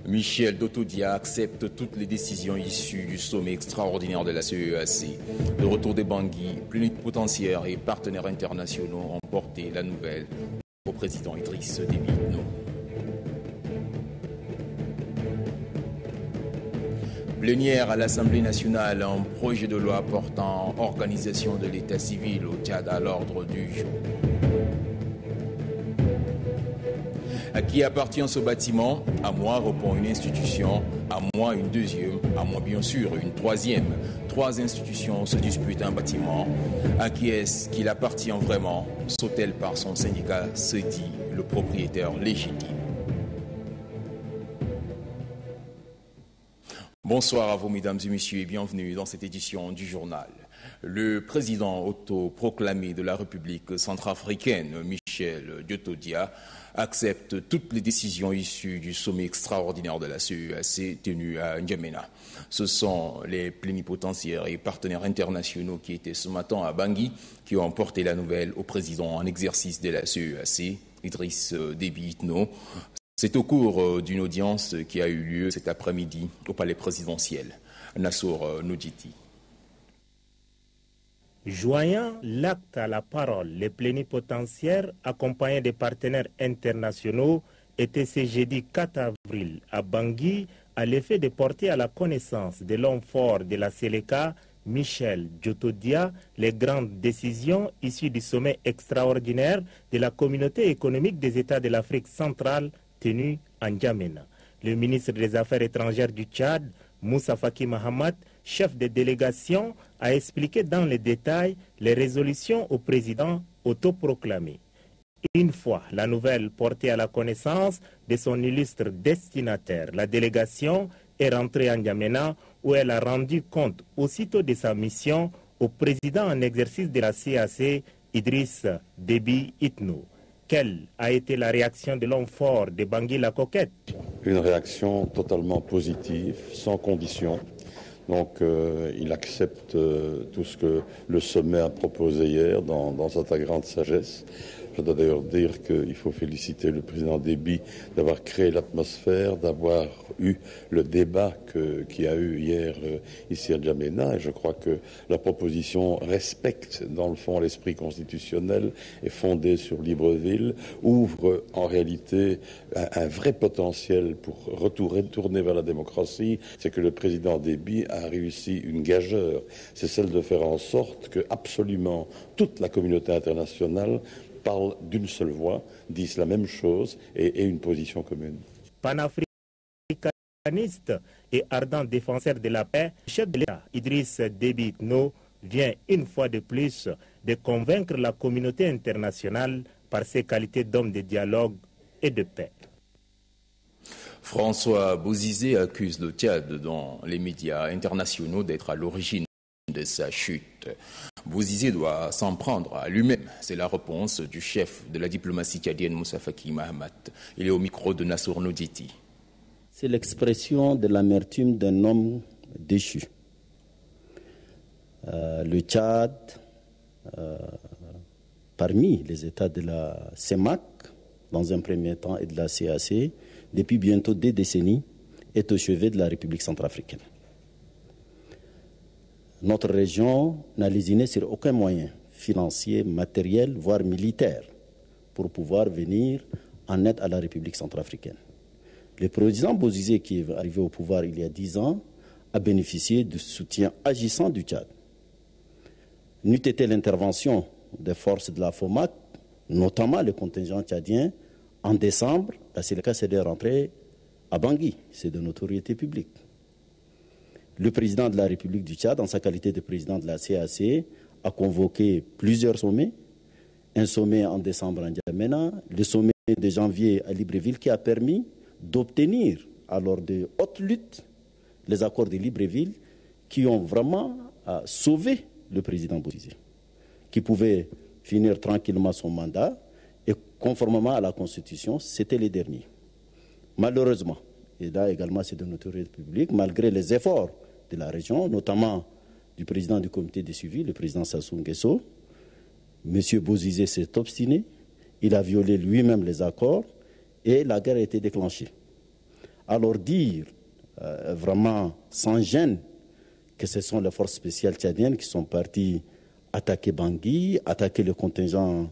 Michel Djotodia accepte toutes les décisions issues du sommet extraordinaire de la CEEAC. Le retour des Bangui, plénipotentiaires et partenaires internationaux ont porté la nouvelle au président Idriss Déby Itno. Plénière à l'Assemblée nationale, un projet de loi portant organisation de l'état civil au Tchad à l'ordre du jour. À qui appartient ce bâtiment? À moi, répond une institution, à moi une deuxième, à moi bien sûr une troisième. Trois institutions se disputent un bâtiment. À qui est-ce qu'il appartient vraiment? Saute-t-elle par son syndicat, se dit le propriétaire légitime. Bonsoir à vous, mesdames et messieurs, et bienvenue dans cette édition du journal. Le président autoproclamé de la République centrafricaine, Michel Djotodia, accepte toutes les décisions issues du sommet extraordinaire de la CEEAC tenu à N'Djamena. Ce sont les plénipotentiaires et partenaires internationaux qui étaient ce matin à Bangui qui ont porté la nouvelle au président en exercice de la CEEAC, Idriss Déby Itno. C'est au cours d'une audience qui a eu lieu cet après-midi au palais présidentiel. Nassour Nodjiti. Joignant l'acte à la parole, les plénipotentiaires, accompagnés des partenaires internationaux, étaient ce jeudi 4 avril à Bangui à l'effet de porter à la connaissance de l'homme fort de la Séléka, Michel Djotodia, les grandes décisions issues du sommet extraordinaire de la Communauté économique des États de l'Afrique centrale tenu à N'Djamena. Le ministre des Affaires étrangères du Tchad, Moussa Faki Mahamat, chef de délégation, a expliqué dans les détails les résolutions au président autoproclamé. Une fois la nouvelle portée à la connaissance de son illustre destinataire, la délégation est rentrée à N'Djamena où elle a rendu compte aussitôt de sa mission au président en exercice de la CAC, Idriss Déby Itno. Quelle a été la réaction de l'homme fort de Bangui-la-Coquette? Une réaction totalement positive, sans condition. Donc il accepte tout ce que le sommet a proposé hier dans sa grande sagesse. Je dois d'ailleurs dire qu'il faut féliciter le président Déby d'avoir créé l'atmosphère, d'avoir eu le débat qu'il y a eu hier ici à N'Djamena. Et je crois que la proposition respecte dans le fond l'esprit constitutionnel, est fondée sur Libreville, ouvre en réalité un vrai potentiel pour retourner vers la démocratie. C'est que le président Déby a réussi une gageure, c'est celle de faire en sorte que absolument toute la communauté internationale parle d'une seule voix, disent la même chose et une position commune. Panafricaniste et ardent défenseur de la paix, le chef de l'État, Idriss Déby Itno, vient une fois de plus de convaincre la communauté internationale par ses qualités d'homme de dialogue et de paix. François Bozizé accuse le Tchad dans les médias internationaux d'être à l'origine de sa chute. Bozizé doit s'en prendre à lui-même. C'est la réponse du chef de la diplomatie tchadienne, Moussa Faki Mahamat. Il est au micro de Nassour Nodjiti. C'est l'expression de l'amertume d'un homme déchu. Le Tchad, parmi les États de la CEMAC, dans un premier temps, et de la CAC, depuis bientôt 2 décennies, est au chevet de la République centrafricaine. Notre région n'a lésiné sur aucun moyen financier, matériel, voire militaire, pour pouvoir venir en aide à la République centrafricaine. Le président Bozizé, qui est arrivé au pouvoir il y a 10 ans, a bénéficié du soutien agissant du Tchad. N'eût été l'intervention des forces de la FOMAC, notamment le contingent tchadien, en décembre, la Séléka s'est rentrée à Bangui, c'est de notoriété publique. Le président de la République du Tchad, en sa qualité de président de la CAC, a convoqué plusieurs sommets. Un sommet en décembre à N'Djamena, le sommet de janvier à Libreville qui a permis d'obtenir, alors de haute lutte, les accords de Libreville qui ont vraiment sauvé le président Bozizé, qui pouvait finir tranquillement son mandat et conformément à la Constitution, c'était les derniers. Malheureusement, et là également c'est de notoriété publique, malgré les efforts de la région, notamment du président du comité de suivi, le président Sassou Nguesso, M. Bozizé s'est obstiné, il a violé lui-même les accords et la guerre a été déclenchée. Alors dire vraiment sans gêne que ce sont les forces spéciales tchadiennes qui sont parties attaquer Bangui, attaquer le contingent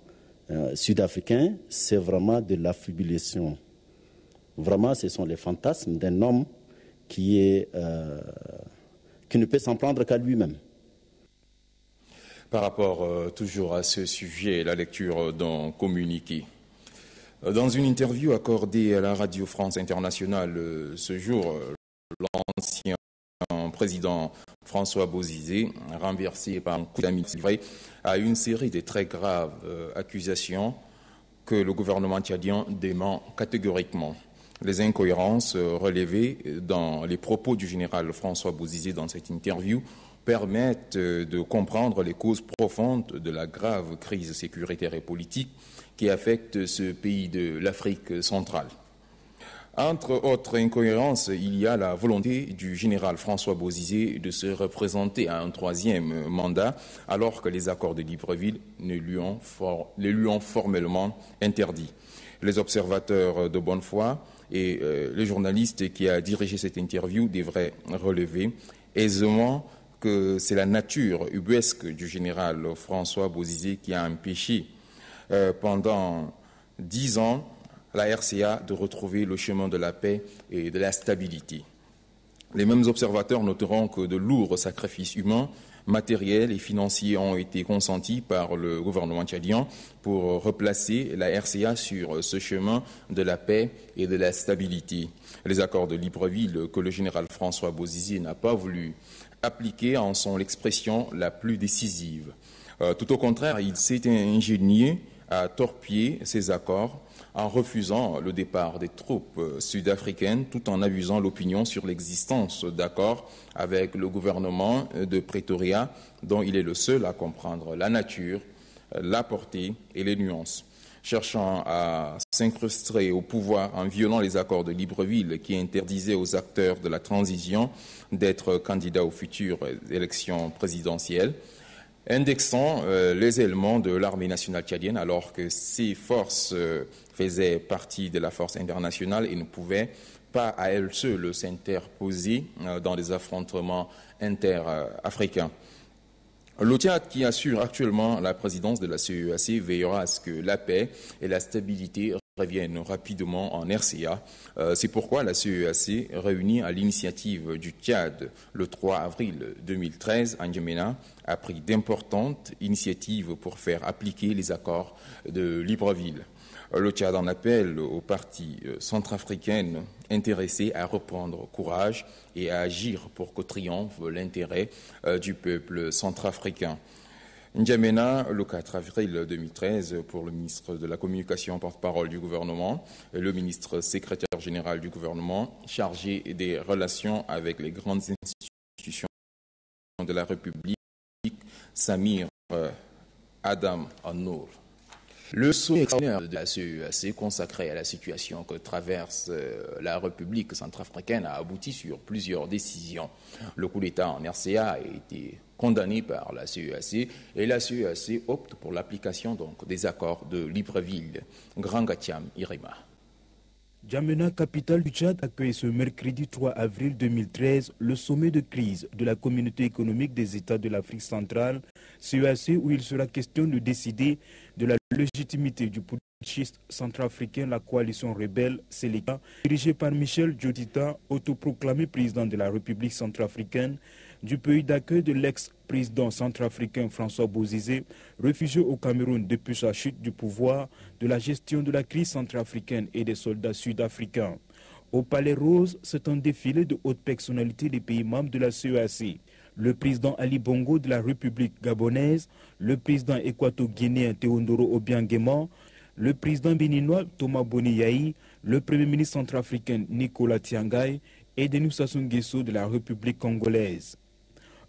sud-africain, c'est vraiment de l'affubulation. Vraiment, ce sont les fantasmes d'un homme qui ne peut s'en prendre qu'à lui-même. Par rapport toujours à ce sujet, la lecture d'un communiqué. Dans une interview accordée à la Radio France Internationale ce jour, l'ancien président François Bozizé, renversé par un coup d'ami livré à une série de très graves accusations que le gouvernement tchadien dément catégoriquement. Les incohérences relevées dans les propos du général François Bozizé dans cette interview permettent de comprendre les causes profondes de la grave crise sécuritaire et politique qui affecte ce pays de l'Afrique centrale. Entre autres incohérences, il y a la volonté du général François Bozizé de se représenter à un troisième mandat alors que les accords de Libreville le lui ont formellement interdit. Les observateurs de bonne foi et le journaliste qui a dirigé cette interview devraient relever aisément que c'est la nature ubuesque du général François Bozizé qui a empêché pendant 10 ans la RCA de retrouver le chemin de la paix et de la stabilité. Les mêmes observateurs noteront que de lourds sacrifices humains, matériels et financiers ont été consentis par le gouvernement tchadien pour replacer la RCA sur ce chemin de la paix et de la stabilité. Les accords de Libreville que le général François Bozizé n'a pas voulu appliquer en sont l'expression la plus décisive. Tout au contraire, il s'est ingénié à torpiller ces accords en refusant le départ des troupes sud-africaines tout en abusant l'opinion sur l'existence d'accords avec le gouvernement de Pretoria dont il est le seul à comprendre la nature, la portée et les nuances. Cherchant à s'incruster au pouvoir en violant les accords de Libreville qui interdisaient aux acteurs de la transition d'être candidats aux futures élections présidentielles, indexant les éléments de l'armée nationale tchadienne alors que ces forces faisaient partie de la force internationale et ne pouvaient pas à elles seules s'interposer dans des affrontements inter-africains. Le Tchad, qui assure actuellement la présidence de la CEAC, veillera à ce que la paix et la stabilité reviennent rapidement en RCA. C'est pourquoi la CEAC, réunie à l'initiative du Tchad le 3 avril 2013 à N'Djamena, a pris d'importantes initiatives pour faire appliquer les accords de Libreville. Le Tchad en appelle aux parties centrafricaines intéressées à reprendre courage et à agir pour que triomphe l'intérêt du peuple centrafricain. N'Djamena, le 4 avril 2013, pour le ministre de la Communication, porte-parole du gouvernement, et le ministre secrétaire général du gouvernement, chargé des relations avec les grandes institutions de la République, Samir Adam An-Nour. Le sommet extraordinaire de la CEAC consacré à la situation que traverse la République centrafricaine a abouti sur plusieurs décisions. Le coup d'État en RCA a été condamné par la CEAC et la CEAC opte pour l'application donc des accords de Libreville. Grand Gatiam Irima. N'Djamena, capitale du Tchad, accueille ce mercredi 3 avril 2013 le sommet de crise de la Communauté économique des États de l'Afrique centrale, CEAC, où il sera question de décider de la légitimité du putschiste centrafricain, la coalition rebelle Seleka, dirigée par Michel Djodita, autoproclamé président de la République centrafricaine, du pays d'accueil de l'ex-président centrafricain François Bozizé, réfugié au Cameroun depuis sa chute du pouvoir, de la gestion de la crise centrafricaine et des soldats sud-africains. Au Palais Rose, c'est un défilé de hautes personnalités des pays membres de la CEAC. Le président Ali Bongo de la République gabonaise, le président équato-guinéen Théodoro Obiang-Nguema, le président béninois Thomas Boni-Yahi, le premier ministre centrafricain Nicolas Tiangaï et Denis Sassou Nguesso de la République congolaise.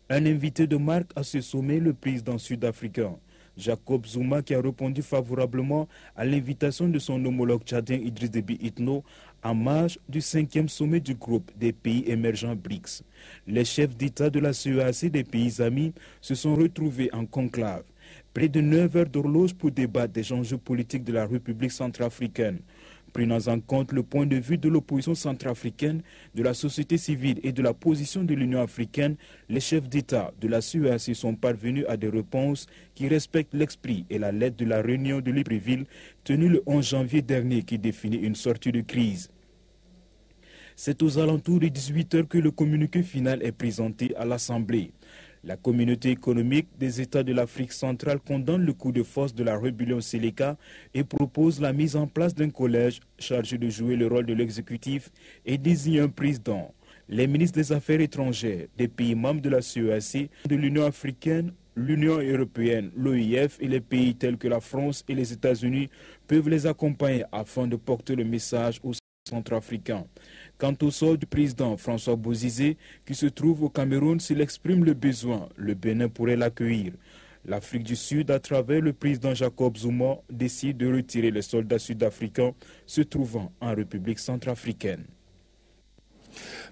Un invité de marque à ce sommet, le président sud-africain Jacob Zuma, qui a répondu favorablement à l'invitation de son homologue tchadien Idriss Déby Itno en marge du 5e sommet du groupe des pays émergents BRICS. Les chefs d'État de la CEAC des pays amis se sont retrouvés en conclave. Près de 9 heures d'horloge pour débattre des enjeux politiques de la République centrafricaine. Prenant en compte le point de vue de l'opposition centrafricaine, de la société civile et de la position de l'Union africaine, les chefs d'État de la CEEAC sont parvenus à des réponses qui respectent l'esprit et la lettre de la réunion de Libreville tenue le 11 janvier dernier qui définit une sortie de crise. C'est aux alentours de 18 heures que le communiqué final est présenté à l'Assemblée. La communauté économique des États de l'Afrique centrale condamne le coup de force de la rébellion Séléka et propose la mise en place d'un collège chargé de jouer le rôle de l'exécutif et désigne un président. Les ministres des Affaires étrangères des pays membres de la CEEAC, de l'Union africaine, l'Union européenne, l'OIF et les pays tels que la France et les États-Unis peuvent les accompagner afin de porter le message aux Centrafricains. Quant au sort du président François Bozizé, qui se trouve au Cameroun, s'il exprime le besoin, le Bénin pourrait l'accueillir. L'Afrique du Sud, à travers le président Jacob Zuma, décide de retirer les soldats sud-africains se trouvant en République centrafricaine.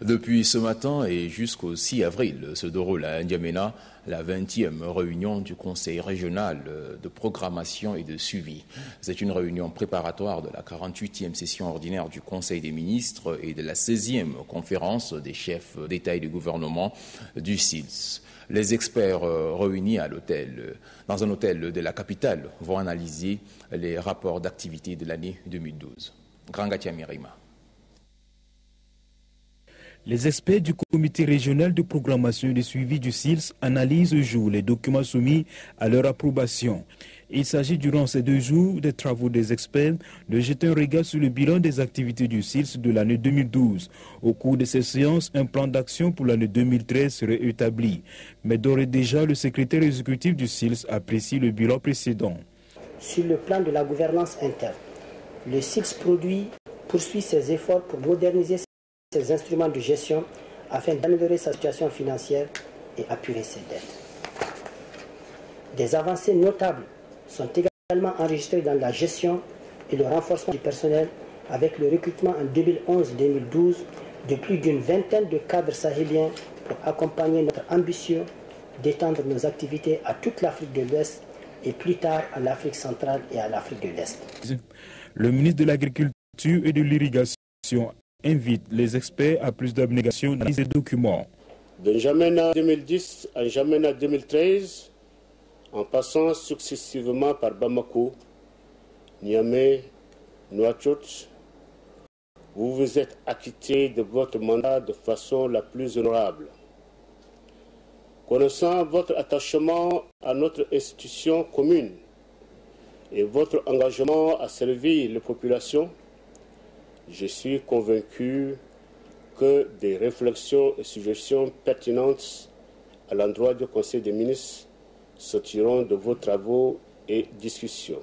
Depuis ce matin et jusqu'au 6 avril se déroule à N'Djamena la 20e réunion du Conseil régional de programmation et de suivi. C'est une réunion préparatoire de la 48e session ordinaire du Conseil des ministres et de la 16e conférence des chefs d'État et de gouvernement du SILS. Les experts réunis dans un hôtel de la capitale vont analyser les rapports d'activité de l'année 2012. Grangatia Mirima. Les experts du comité régional de programmation et de suivi du SILS analysent au jour les documents soumis à leur approbation. Il s'agit durant ces 2 jours des travaux des experts de jeter un regard sur le bilan des activités du SILS de l'année 2012. Au cours de ces séances, un plan d'action pour l'année 2013 serait établi. Mais d'ores et déjà, le secrétaire exécutif du SILS apprécie le bilan précédent. Sur le plan de la gouvernance interne, le SILS poursuit ses efforts pour moderniser ses instruments de gestion afin d'améliorer sa situation financière et apurer ses dettes. Des avancées notables sont également enregistrées dans la gestion et le renforcement du personnel avec le recrutement en 2011-2012 de plus d'une vingtaine de cadres sahéliens pour accompagner notre ambition d'étendre nos activités à toute l'Afrique de l'Ouest et plus tard à l'Afrique centrale et à l'Afrique de l'Est. Le ministre de l'Agriculture et de l'Irrigation invite les experts à plus d'abnégation dans les documents. De N'Djamena 2010 à N'Djamena 2013, en passant successivement par Bamako, Niamey, Nouakchott, vous vous êtes acquitté de votre mandat de façon la plus honorable. Connaissant votre attachement à notre institution commune et votre engagement à servir les populations, je suis convaincu que des réflexions et suggestions pertinentes à l'endroit du Conseil des ministres sortiront de vos travaux et discussions.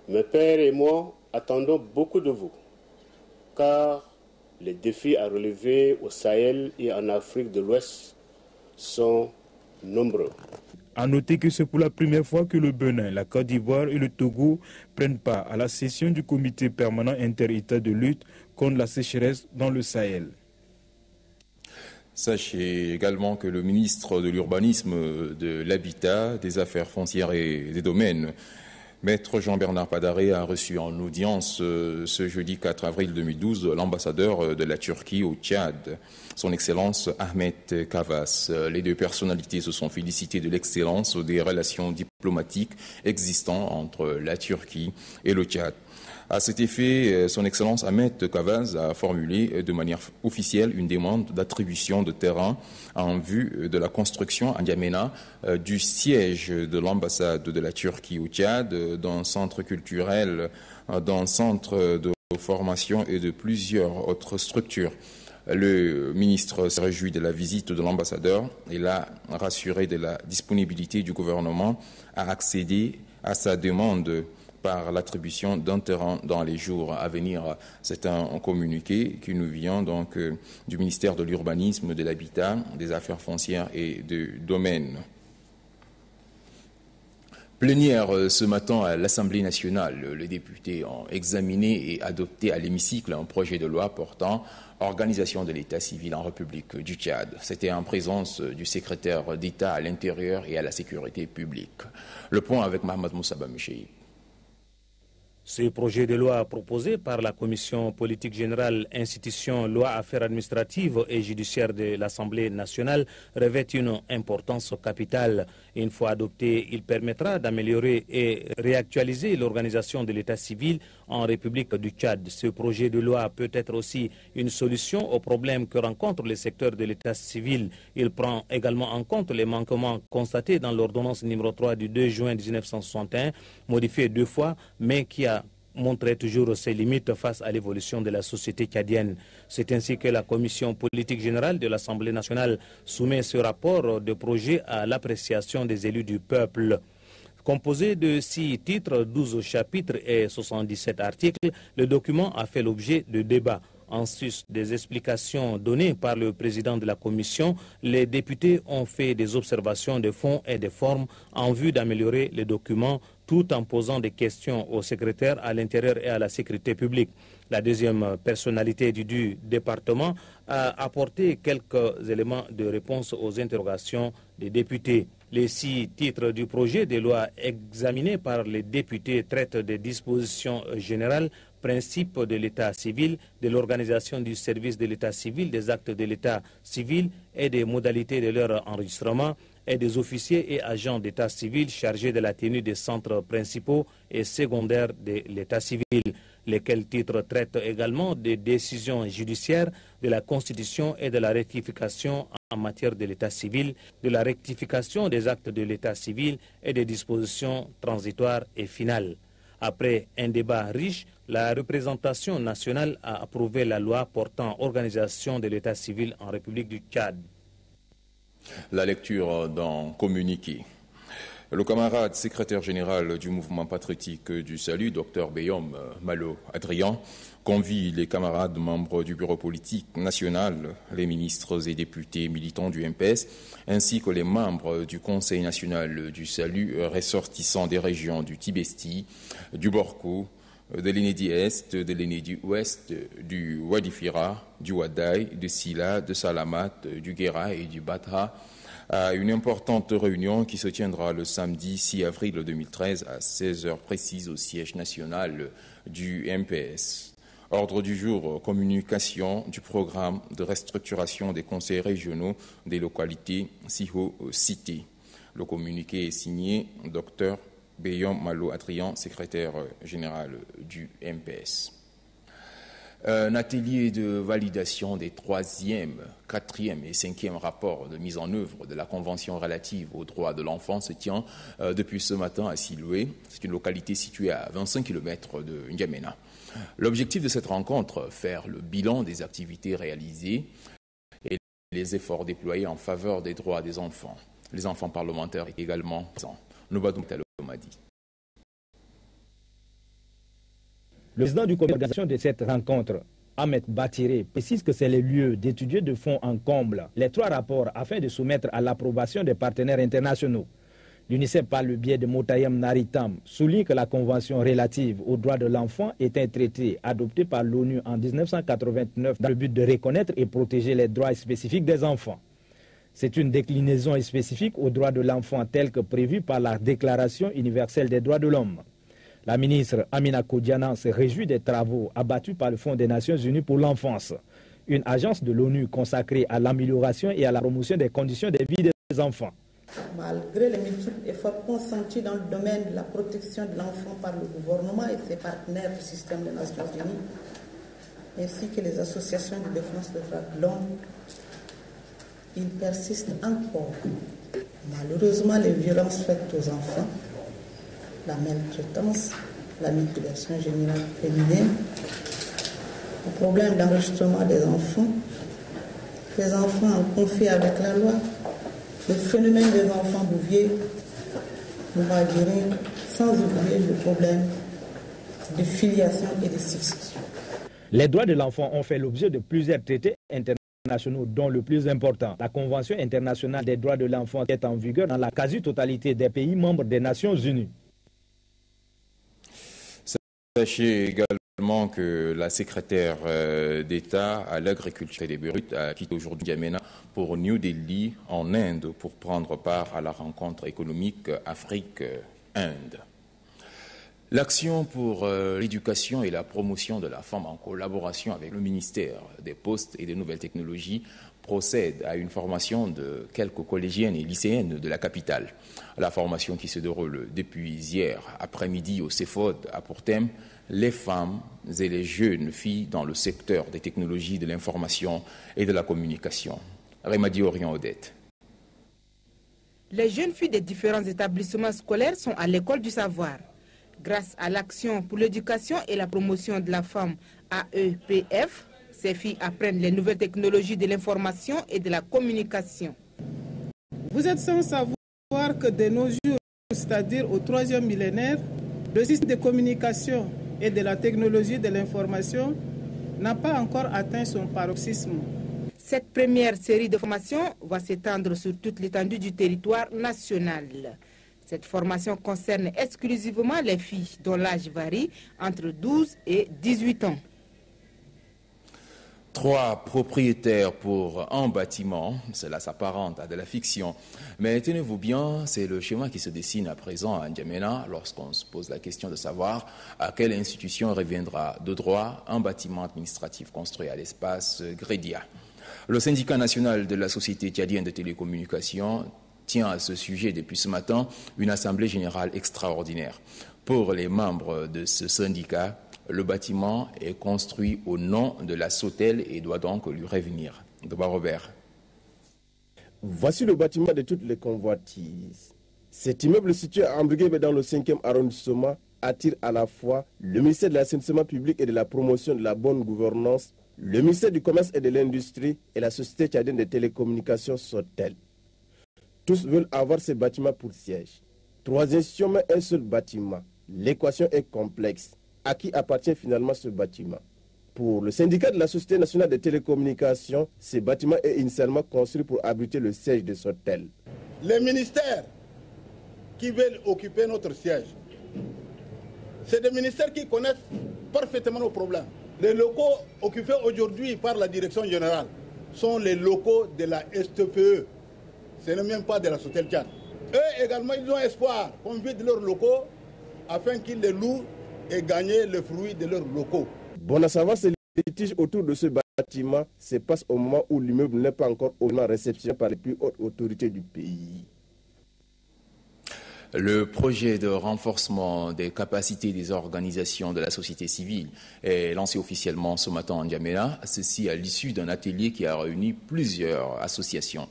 Mes pères et moi attendons beaucoup de vous, car les défis à relever au Sahel et en Afrique de l'Ouest sont nombreux. A noter que c'est pour la première fois que le Bénin, la Côte d'Ivoire et le Togo prennent part à la session du comité permanent inter-État de lutte contre la sécheresse dans le Sahel. Sachez également que le ministre de l'Urbanisme, de l'Habitat, des Affaires foncières et des Domaines, Maître Jean-Bernard Padaré, a reçu en audience ce jeudi 4 avril 2012 l'ambassadeur de la Turquie au Tchad, son Excellence Ahmet Kavas. Les 2 personnalités se sont félicitées de l'excellence des relations diplomatiques existantes entre la Turquie et le Tchad. À cet effet, son Excellence Ahmet Kavas a formulé de manière officielle une demande d'attribution de terrain en vue de la construction à N'Djamena du siège de l'ambassade de la Turquie au Tchad, d'un centre culturel, d'un centre de formation et de plusieurs autres structures. Le ministre s'est réjoui de la visite de l'ambassadeur et l'a rassuré de la disponibilité du gouvernement à accéder à sa demande par l'attribution d'un terrain dans les jours à venir. C'est un communiqué qui nous vient donc du ministère de l'Urbanisme, de l'Habitat, des Affaires foncières et du Domaine. Plénière ce matin à l'Assemblée nationale, les députés ont examiné et adopté à l'hémicycle un projet de loi portant organisation de l'état civil en République du Tchad. C'était en présence du secrétaire d'État à l'intérieur et à la sécurité publique. Le point avec Mohamed Moussaba Moucheï. Ce projet de loi proposé par la Commission politique générale, institution, loi, affaires administratives et judiciaires de l'Assemblée nationale revêt une importance capitale. Une fois adopté, il permettra d'améliorer et réactualiser l'organisation de l'état civil en République du Tchad. Ce projet de loi peut être aussi une solution aux problèmes que rencontre le secteur de l'état civil. Il prend également en compte les manquements constatés dans l'ordonnance numéro 3 du 2 juin 1961, modifiée 2 fois, mais qui a montré toujours ses limites face à l'évolution de la société tchadienne. C'est ainsi que la Commission politique générale de l'Assemblée nationale soumet ce rapport de projet à l'appréciation des élus du peuple. Composé de 6 titres, 12 chapitres et 77 articles, le document a fait l'objet de débats. En sus des explications données par le président de la Commission, les députés ont fait des observations de fond et de forme en vue d'améliorer le document tout en posant des questions au secrétaire à l'intérieur et à la sécurité publique. La deuxième personnalité du département a apporté quelques éléments de réponse aux interrogations des députés. Les 6 titres du projet de loi examinés par les députés traitent des dispositions générales, principes de l'état civil, de l'organisation du service de l'état civil, des actes de l'état civil et des modalités de leur enregistrement, et des officiers et agents d'état civil chargés de la tenue des centres principaux et secondaires de l'état civil. Lesquels titres traitent également des décisions judiciaires, de la constitution et de la rectification en matière de l'état civil, de la rectification des actes de l'état civil et des dispositions transitoires et finales. Après un débat riche, la représentation nationale a approuvé la loi portant organisation de l'état civil en République du Tchad. La lecture d'un communiqué. Le camarade secrétaire général du mouvement patriotique du Salut, Dr Beyom Malo Adrian, convie les camarades membres du bureau politique national, les ministres et députés militants du MPS, ainsi que les membres du Conseil national du Salut ressortissant des régions du Tibesti, du Borkou, de l'Enedi Est, de l'Enedi Ouest, du Wadifira, du Wadaï, de Sila, de Salamat, du Guéra et du Batra, à une importante réunion qui se tiendra le samedi 6 avril 2013 à 16h précises au siège national du MPS. Ordre du jour, communication du programme de restructuration des conseils régionaux des localités SIHO-Cité. Le communiqué est signé Dr Beyom Malo Adrian, secrétaire général du MPS. Un atelier de validation des 3e, 4e et 5e rapports de mise en œuvre de la Convention relative aux droits de l'enfant se tient depuis ce matin à Siloué. C'est une localité située à 25 km de N'Djamena. L'objectif de cette rencontre, faire le bilan des activités réalisées et les efforts déployés en faveur des droits des enfants. Les enfants parlementaires également présents. Le président du comité d'organisation de cette rencontre, Ahmed Batiré, précise que c'est le lieu d'étudier de fond en comble les 3 rapports afin de soumettre à l'approbation des partenaires internationaux. L'UNICEF, par le biais de Motayem Naritam, souligne que la Convention relative aux droits de l'enfant est un traité adopté par l'ONU en 1989 dans le but de reconnaître et protéger les droits spécifiques des enfants. C'est une déclinaison spécifique aux droits de l'enfant telle que prévue par la Déclaration universelle des droits de l'homme. La ministre Amina Kodiana se réjouit des travaux abattus par le Fonds des Nations Unies pour l'enfance, une agence de l'ONU consacrée à l'amélioration et à la promotion des conditions de vie des enfants. Malgré les multiples efforts consentis dans le domaine de la protection de l'enfant par le gouvernement et ses partenaires du système des Nations Unies, ainsi que les associations de défense des droits de l'homme, il persiste encore, malheureusement, les violences faites aux enfants, la maltraitance, la mutilation générale féminine, le problème d'enregistrement des enfants en conflit avec la loi, le phénomène des enfants bouviers, nous va guérir, sans oublier le problème de filiation et de succession. Les droits de l'enfant ont fait l'objet de plusieurs traités internationaux internationaux, dont le plus important, la Convention internationale des droits de l'enfant, qui est en vigueur dans la quasi-totalité des pays membres des Nations Unies. Sachez également que la secrétaire d'État à l'agriculture et des brutes a quitté aujourd'hui N'Djamena pour New Delhi en Inde pour prendre part à la rencontre économique Afrique-Inde. L'action pour l'éducation et la promotion de la femme en collaboration avec le ministère des Postes et des Nouvelles Technologies procède à une formation de quelques collégiennes et lycéennes de la capitale. La formation qui se déroule depuis hier après-midi au CEFOD a pour thème les femmes et les jeunes filles dans le secteur des technologies de l'information et de la communication. Remadi Orient Odette. Les jeunes filles des différents établissements scolaires sont à l'école du savoir. Grâce à l'action pour l'éducation et la promotion de la femme AEPF, ces filles apprennent les nouvelles technologies de l'information et de la communication. Vous êtes sans savoir que de nos jours, c'est-à-dire au 3e millénaire, le système de communication et de la technologie de l'information n'a pas encore atteint son paroxysme. Cette première série de formations va s'étendre sur toute l'étendue du territoire national. Cette formation concerne exclusivement les filles dont l'âge varie entre 12 et 18 ans. 3 propriétaires pour un bâtiment, cela s'apparente à de la fiction. Mais tenez-vous bien, c'est le schéma qui se dessine à présent à N'Djamena lorsqu'on se pose la question de savoir à quelle institution reviendra de droit un bâtiment administratif construit à l'espace Grédia. Le syndicat national de la Société tchadienne de télécommunications tient à ce sujet depuis ce matin une assemblée générale extraordinaire. Pour les membres de ce syndicat, le bâtiment est construit au nom de la Sotel et doit donc lui revenir. Doba Robert. Voici le bâtiment de toutes les convoitises. Cet immeuble situé à Ambriguébé dans le 5e arrondissement attire à la fois le ministère de l'Assainissement public et de la promotion de la bonne gouvernance, le ministère du Commerce et de l'Industrie et la Société tchadienne de télécommunications Sotel. Tous veulent avoir ces bâtiments pour siège. 3 institutions, mais un seul bâtiment. L'équation est complexe. À qui appartient finalement ce bâtiment? Pour le syndicat de la Société nationale des télécommunications, ce bâtiment est initialement construit pour abriter le siège de Sotel. Les ministères qui veulent occuper notre siège, c'est des ministères qui connaissent parfaitement nos problèmes. Les locaux occupés aujourd'hui par la direction générale sont les locaux de la STPE. Ce n'est même pas de la Sotel Tchad. Eux également, ils ont espoir qu'on vide leurs locaux afin qu'ils les louent et gagnent le fruit de leurs locaux. Bon à savoir, ces litiges autour de ce bâtiment se passent au moment où l'immeuble n'est pas encore hautement réceptionné par les plus hautes autorités du pays. Le projet de renforcement des capacités des organisations de la société civile est lancé officiellement ce matin en N'Djamena, ceci à l'issue d'un atelier qui a réuni plusieurs associations.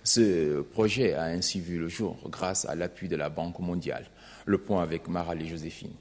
Ce projet a ainsi vu le jour grâce à l'appui de la Banque mondiale. Le point avec Maral et Joséphine.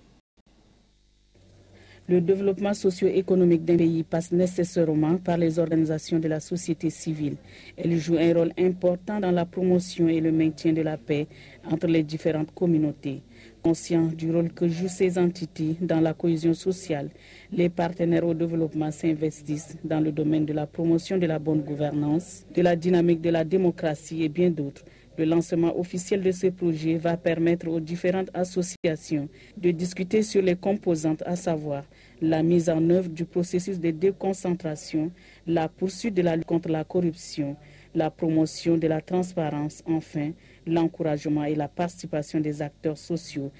Le développement socio-économique d'un pays passe nécessairement par les organisations de la société civile. Elles jouent un rôle important dans la promotion et le maintien de la paix entre les différentes communautés. Conscients du rôle que jouent ces entités dans la cohésion sociale, les partenaires au développement s'investissent dans le domaine de la promotion de la bonne gouvernance, de la dynamique de la démocratie et bien d'autres. Le lancement officiel de ce projet va permettre aux différentes associations de discuter sur les composantes, à savoir la mise en œuvre du processus de déconcentration, la poursuite de la lutte contre la corruption, la promotion de la transparence, enfin, l'encouragement et la participation des acteurs sociaux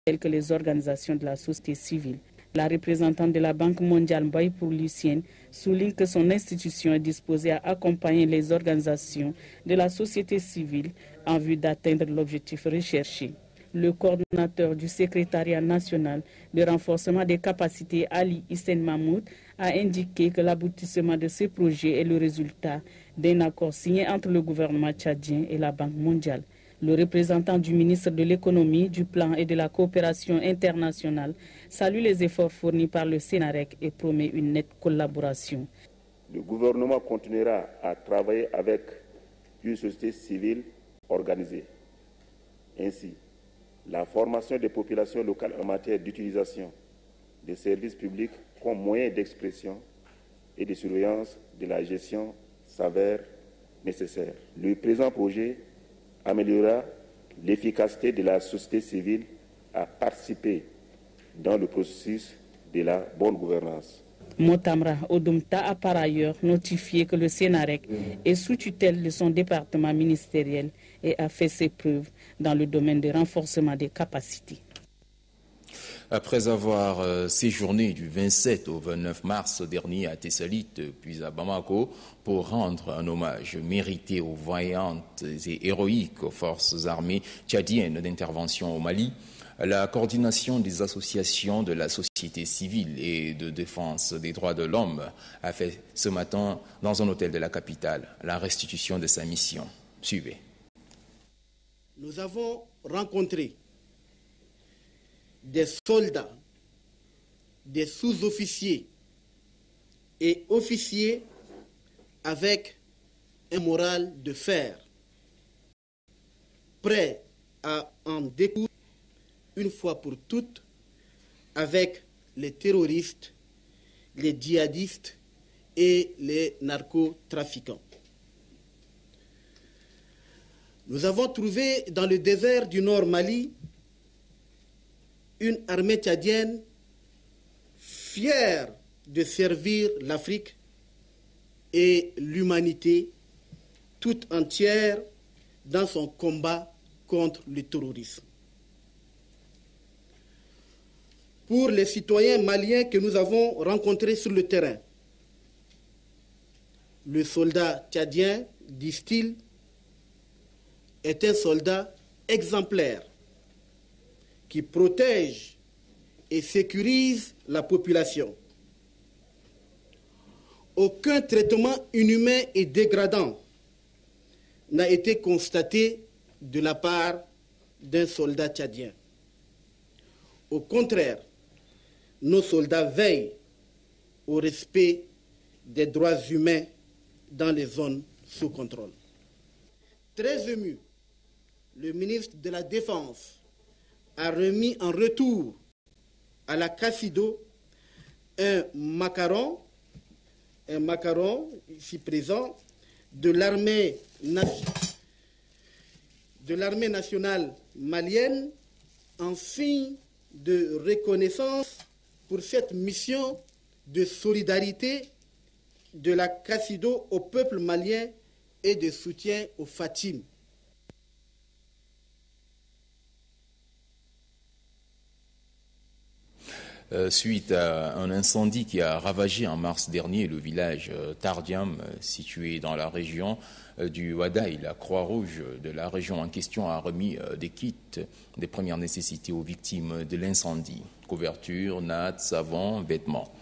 tels que les organisations de la société civile. La représentante de la Banque mondiale, Mbaye pour Lucienne, souligne que son institution est disposée à accompagner les organisations de la société civile en vue d'atteindre l'objectif recherché. Le coordonnateur du secrétariat national de renforcement des capacités, Ali Hissène Mahmoud, a indiqué que l'aboutissement de ce projet est le résultat d'un accord signé entre le gouvernement tchadien et la Banque mondiale. Le représentant du ministre de l'économie, du plan et de la coopération internationale salue les efforts fournis par le Sénarec et promet une nette collaboration. Le gouvernement continuera à travailler avec une société civile organisée. Ainsi, la formation des populations locales en matière d'utilisation des services publics comme moyen d'expression et de surveillance de la gestion s'avère nécessaire. Le présent projet améliorera l'efficacité de la société civile à participer dans le processus de la bonne gouvernance. Motamra Odoumta a par ailleurs notifié que le Sénarec est sous tutelle de son département ministériel et a fait ses preuves dans le domaine du renforcement des capacités. Après avoir séjourné du 27 au 29 mars dernier à Tessalit, puis à Bamako, pour rendre un hommage mérité aux vaillantes et héroïques forces armées tchadiennes d'intervention au Mali, la coordination des associations de la société civile et de défense des droits de l'homme a fait ce matin, dans un hôtel de la capitale, la restitution de sa mission. Suivez. Nous avons rencontré des soldats, des sous-officiers et officiers avec un moral de fer, prêts à en découdre une fois pour toutes avec les terroristes, les djihadistes et les narcotrafiquants. Nous avons trouvé dans le désert du Nord Mali une armée tchadienne fière de servir l'Afrique et l'humanité toute entière dans son combat contre le terrorisme. Pour les citoyens maliens que nous avons rencontrés sur le terrain, le soldat tchadien, disent-ils, est un soldat exemplaire qui protège et sécurise la population. Aucun traitement inhumain et dégradant n'a été constaté de la part d'un soldat tchadien. Au contraire, nos soldats veillent au respect des droits humains dans les zones sous contrôle. Très ému, le ministre de la Défense a remis en retour à la CACIDO un macaron ici présent de l'armée nationale malienne en signe de reconnaissance pour cette mission de solidarité de la CACIDO au peuple malien et de soutien aux Fatim. Suite à un incendie qui a ravagé en mars dernier le village Tardiam, situé dans la région du Wadaï, la Croix-Rouge de la région en question a remis des kits des premières nécessités aux victimes de l'incendie. Couverture, nattes, savon, vêtements.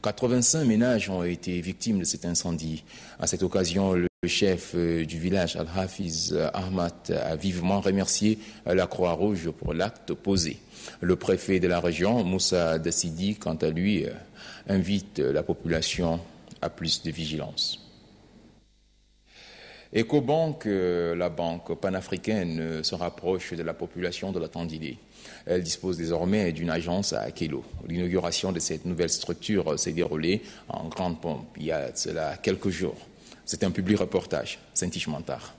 85 ménages ont été victimes de cet incendie. À cette occasion, le chef du village, Al-Hafiz Ahmad, a vivement remercié la Croix-Rouge pour l'acte posé. Le préfet de la région, Moussa Dassidi, quant à lui, invite la population à plus de vigilance. Ecobank, la banque panafricaine, se rapproche de la population de la Tandilé. Elle dispose désormais d'une agence à Kélo. L'inauguration de cette nouvelle structure s'est déroulée en grande pompe il y a cela quelques jours. C'est un public reportage. Saint-Iche Mantard.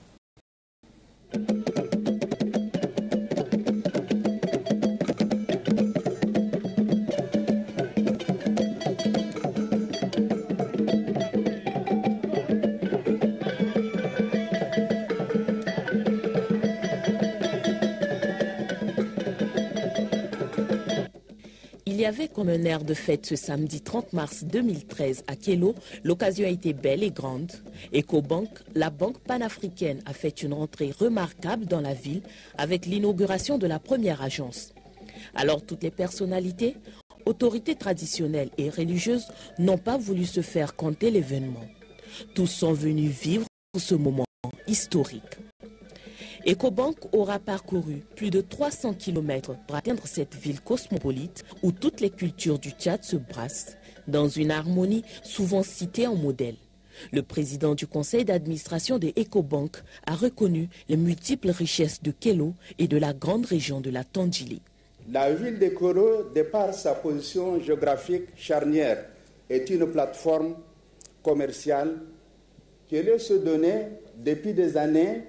Il y avait comme un air de fête ce samedi 30 mars 2013 à Kélo. L'occasion a été belle et grande. Ecobank, la banque panafricaine, a fait une entrée remarquable dans la ville avec l'inauguration de la première agence. Alors toutes les personnalités, autorités traditionnelles et religieuses n'ont pas voulu se faire compter l'événement. Tous sont venus vivre ce moment historique. Ecobank aura parcouru plus de 300 km pour atteindre cette ville cosmopolite où toutes les cultures du Tchad se brassent dans une harmonie souvent citée en modèle. Le président du conseil d'administration de Ecobank a reconnu les multiples richesses de Kélo et de la grande région de la Tandjili. La ville de Kélo, de par sa position géographique charnière, est une plateforme commerciale Kelo se donnait depuis des années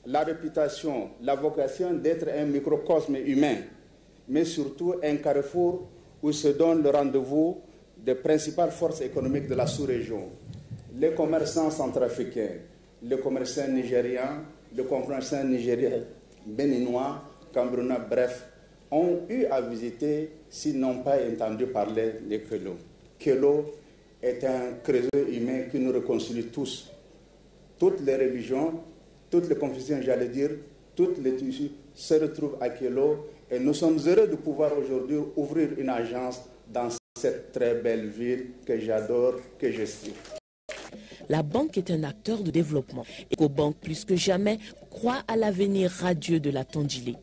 la réputation, la vocation d'être un microcosme humain, mais surtout un carrefour où se donne le rendez-vous des principales forces économiques de la sous-région. Les commerçants centrafricains, les commerçants nigérians, les commerçants nigériens, béninois, camerounais, bref, ont eu à visiter s'ils n'ont pas entendu parler de Kelo. Kelo est un creuset humain qui nous réconcilie tous. Toutes les religions, toutes les confessions, j'allais dire, toutes les tissus se retrouvent à Kelo et nous sommes heureux de pouvoir aujourd'hui ouvrir une agence dans cette très belle ville que j'adore, que j'estime. La banque est un acteur de développement. EcoBank, plus que jamais, croit à l'avenir radieux de la Tandjilé.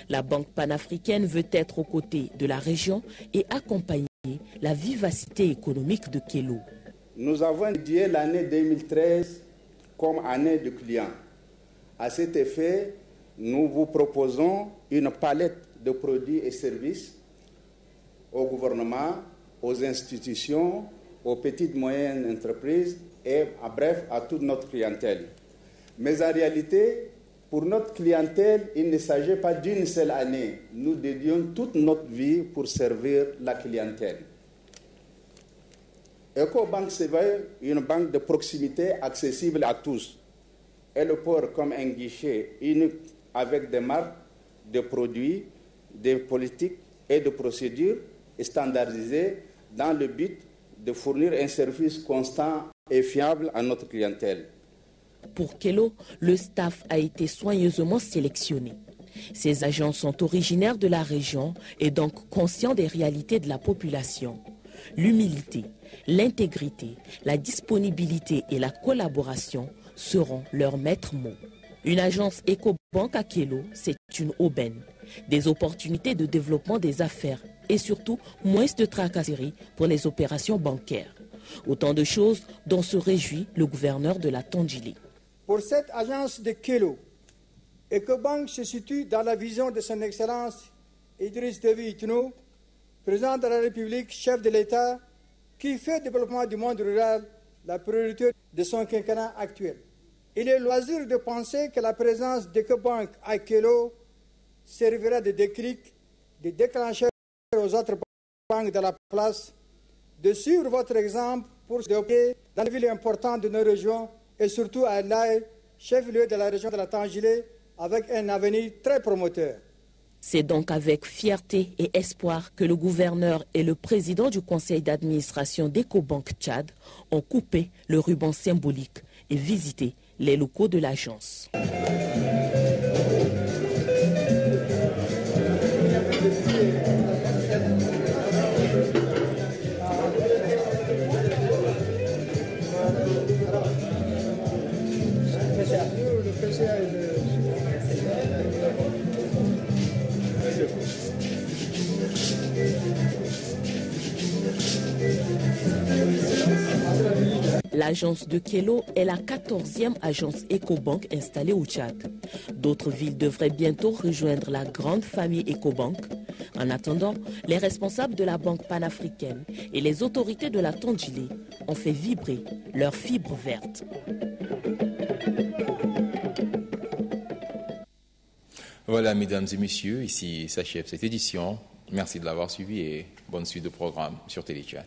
La banque panafricaine veut être aux côtés de la région et accompagner la vivacité économique de Kelo. Nous avons dédié l'année 2013 comme année de clients. À cet effet, nous vous proposons une palette de produits et services au gouvernement, aux institutions, aux petites et moyennes entreprises et, en bref, à toute notre clientèle. Mais en réalité, pour notre clientèle, il ne s'agit pas d'une seule année. Nous dédions toute notre vie pour servir la clientèle. EcoBank se veut une banque de proximité accessible à tous. Elle opère comme un guichet unique avec des marques, des produits, des politiques et des procédures standardisées dans le but de fournir un service constant et fiable à notre clientèle. Pour Kelo, le staff a été soigneusement sélectionné. Ces agents sont originaires de la région et donc conscients des réalités de la population. L'humilité, l'intégrité, la disponibilité et la collaboration seront leurs maîtres mots. Une agence EcoBank à Kelo, c'est une aubaine. Des opportunités de développement des affaires et surtout moins de tracasseries pour les opérations bancaires. Autant de choses dont se réjouit le gouverneur de la Tandjilé. Pour cette agence de Kelo, EcoBank se situe dans la vision de son Excellence Idriss Déby Itno, président de la République, chef de l'État, qui fait du développement du monde rural la priorité de son quinquennat actuel. Il est loisir de penser que la présence d'EcoBank à Kelo servira de déclic, de déclencheur aux autres banques de la place, de suivre votre exemple pour se développer dans les villes importantes de nos régions et surtout à Laye, chef-lieu de la région de la Tandjilé, avec un avenir très promoteur. C'est donc avec fierté et espoir que le gouverneur et le président du conseil d'administration d'EcoBank Tchad ont coupé le ruban symbolique et visité les locaux de l'agence. L'agence de Kelo est la 14e agence EcoBank installée au Tchad. D'autres villes devraient bientôt rejoindre la grande famille EcoBank. En attendant, les responsables de la banque panafricaine et les autorités de la Tandjilé ont fait vibrer leurs fibres vertes. Voilà, mesdames et messieurs, ici s'achève cette édition. Merci de l'avoir suivi et bonne suite de programme sur Télé Tchad.